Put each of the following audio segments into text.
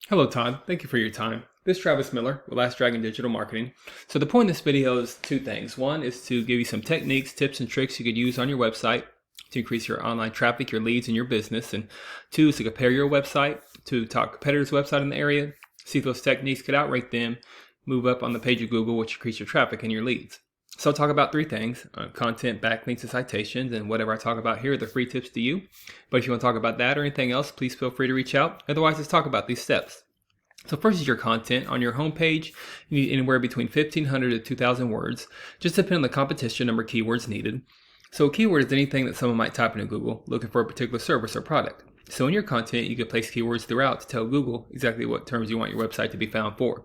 Hello, Todd. Thank you for your time. This is Travis Miller with Last Dragon Digital Marketing. So the point of this video is two things. One is to give you some techniques, tips, and tricks you could use on your website to increase your online traffic, your leads, and your business. And two is to compare your website to top competitors' website in the area, see if those techniques could outrank them, move up on the page of Google, which increase your traffic and your leads. So I'll talk about three things: content, backlinks, and citations. And whatever I talk about here, they're free tips to you. But if you want to talk about that or anything else, please feel free to reach out. Otherwise, let's talk about these steps. So first is your content. On your homepage, you need anywhere between 1,500 to 2,000 words, just depending on the competition number of keywords needed. So a keyword is anything that someone might type into Google looking for a particular service or product. So in your content, you can place keywords throughout to tell Google exactly what terms you want your website to be found for.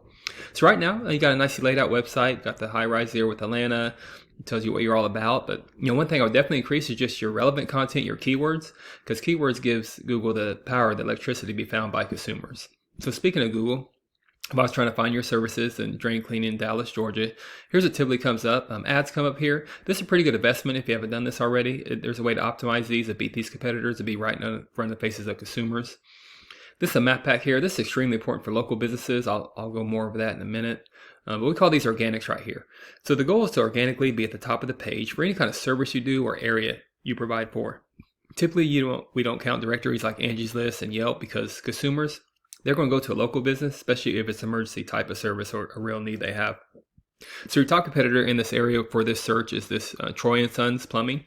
So right now, you got a nicely laid out website, got the high rise there with Atlanta. It tells you what you're all about. But one thing I would definitely increase is just your relevant content, your keywords, because keywords gives Google the power, the electricity to be found by consumers. So speaking of Google, if I was trying to find your services in drain cleaning in Dallas, Georgia, here's what typically comes up. Ads come up here. This is a pretty good investment if you haven't done this already. There's a way to optimize these, to beat these competitors, to be right in front of the faces of consumers. This is a map pack here. This is extremely important for local businesses. I'll go more over that in a minute. But we call these organics right here. So the goal is to organically be at the top of the page for any kind of service you do or area you provide for. Typically, we don't count directories like Angie's List and Yelp because consumers, they're going to go to a local business, especially if it's an emergency type of service or a real need they have. So your top competitor in this area for this search is this Troy & Sons Plumbing.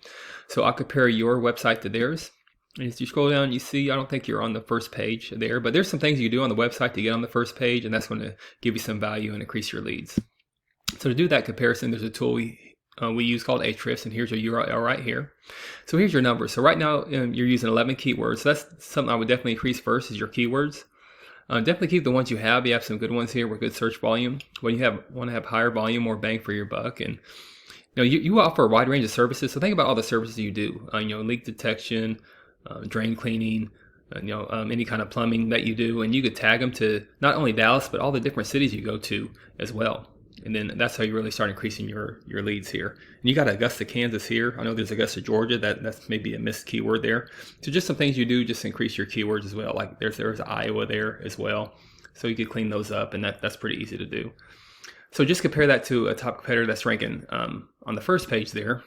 So I'll compare your website to theirs. And as you scroll down, you see, I don't think you're on the first page there, but there's some things you do on the website to get on the first page, and that's going to give you some value and increase your leads. So to do that comparison, there's a tool we use called Ahrefs, and here's your URL right here. So here's your numbers. So right now, you're using 11 keywords. So that's something I would definitely increase first is your keywords. Definitely keep the ones you have. You have some good ones here with good search volume. When you want to have higher volume, more bang for your buck, and you offer a wide range of services. So think about all the services you do. Leak detection, drain cleaning, any kind of plumbing that you do, and you could tag them to not only Dallas but all the different cities you go to as well. And then that's how you really start increasing your leads here. And you got Augusta, Kansas here. I know there's Augusta, Georgia. That's maybe a missed keyword there. So just some things you do just increase your keywords as well. Like there's Iowa there as well. So you could clean those up, and that's pretty easy to do. So just compare that to a top competitor that's ranking on the first page there.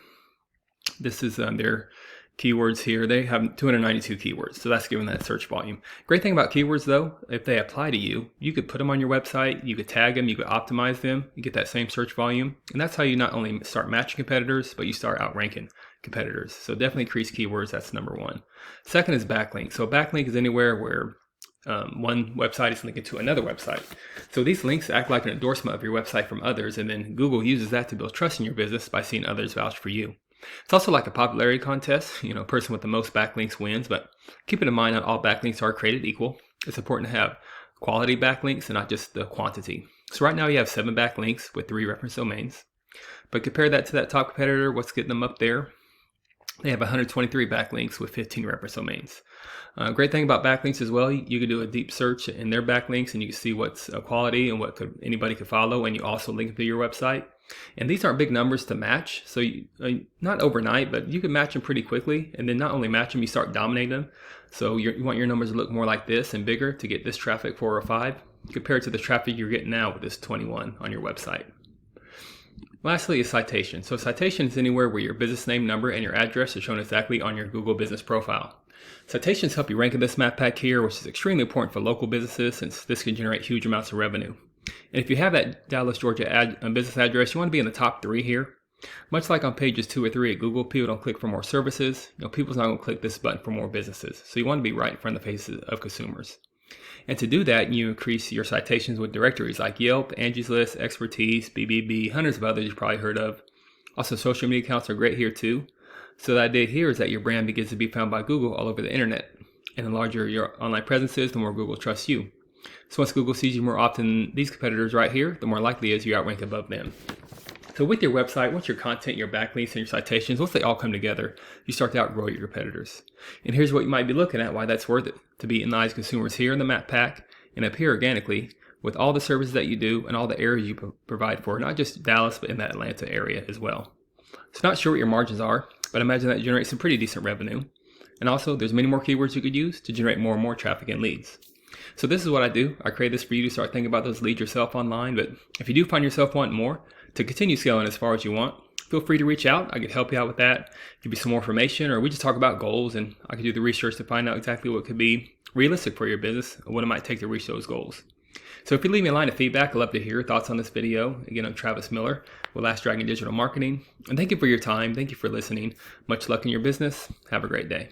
This is their keywords here. They have 292 keywords, so that's given that search volume. Great thing about keywords though, if they apply to you, you could put them on your website, you could tag them, you could optimize them, you get that same search volume, and that's how you not only start matching competitors, but you start outranking competitors. So definitely increase keywords, that's number one. Second is backlink. So a backlink is anywhere where one website is linking to another website. So these links act like an endorsement of your website from others, and then Google uses that to build trust in your business by seeing others vouch for you. It's also like a popularity contest. A person with the most backlinks wins, but keep it in mind that all backlinks are created equal. It's important to have quality backlinks and not just the quantity. So right now you have 7 backlinks with 3 reference domains. But compare that to that top competitor, what's getting them up there? They have 123 backlinks with 15 reference domains. Great thing about backlinks as well, you could do a deep search in their backlinks and you can see what's quality and what anybody could follow, and you also link to your website. And these aren't big numbers to match, so not overnight, but you can match them pretty quickly. And then not only match them, you start dominating them. So you want your numbers to look more like this and bigger to get this traffic 4 or 5 compared to the traffic you're getting now with this 21 on your website. Lastly is citation. So citation is anywhere where your business name, number, and your address are shown exactly on your Google business profile. Citations help you rank in this map pack here, which is extremely important for local businesses since this can generate huge amounts of revenue. And if you have that Dallas, Georgia business address, you want to be in the top 3 here. Much like on pages 2 or 3 at Google, people don't click for more services. People's not going to click this button for more businesses. So you want to be right in front of the faces of consumers. And to do that, you increase your citations with directories like Yelp, Angie's List, Expertise, BBB, hundreds of others you've probably heard of. Also, social media accounts are great here too. So the idea here is that your brand begins to be found by Google all over the internet. And the larger your online presence is, the more Google trusts you. So once Google sees you more often than these competitors right here, the more likely it is you outrank above them. So with your website, once your content, your backlinks, and your citations, once they all come together, you start to outgrow your competitors. And here's what you might be looking at, why that's worth it. To be in the eyes of consumers here in the map pack and up here organically with all the services that you do and all the areas you provide for, not just Dallas, but in that Atlanta area as well. So not sure what your margins are, but imagine that generates some pretty decent revenue. And also, there's many more keywords you could use to generate more and more traffic and leads. So this is what I do. I create this for you to start thinking about those leads yourself online. But if you do find yourself wanting more to continue scaling as far as you want, feel free to reach out. I could help you out with that, give you some more information, or we just talk about goals and I can do the research to find out exactly what could be realistic for your business and what it might take to reach those goals. So if you leave me a line of feedback, I'd love to hear your thoughts on this video. Again, I'm Travis Miller with Last Dragon Digital Marketing. And thank you for your time. Thank you for listening. Much luck in your business. Have a great day.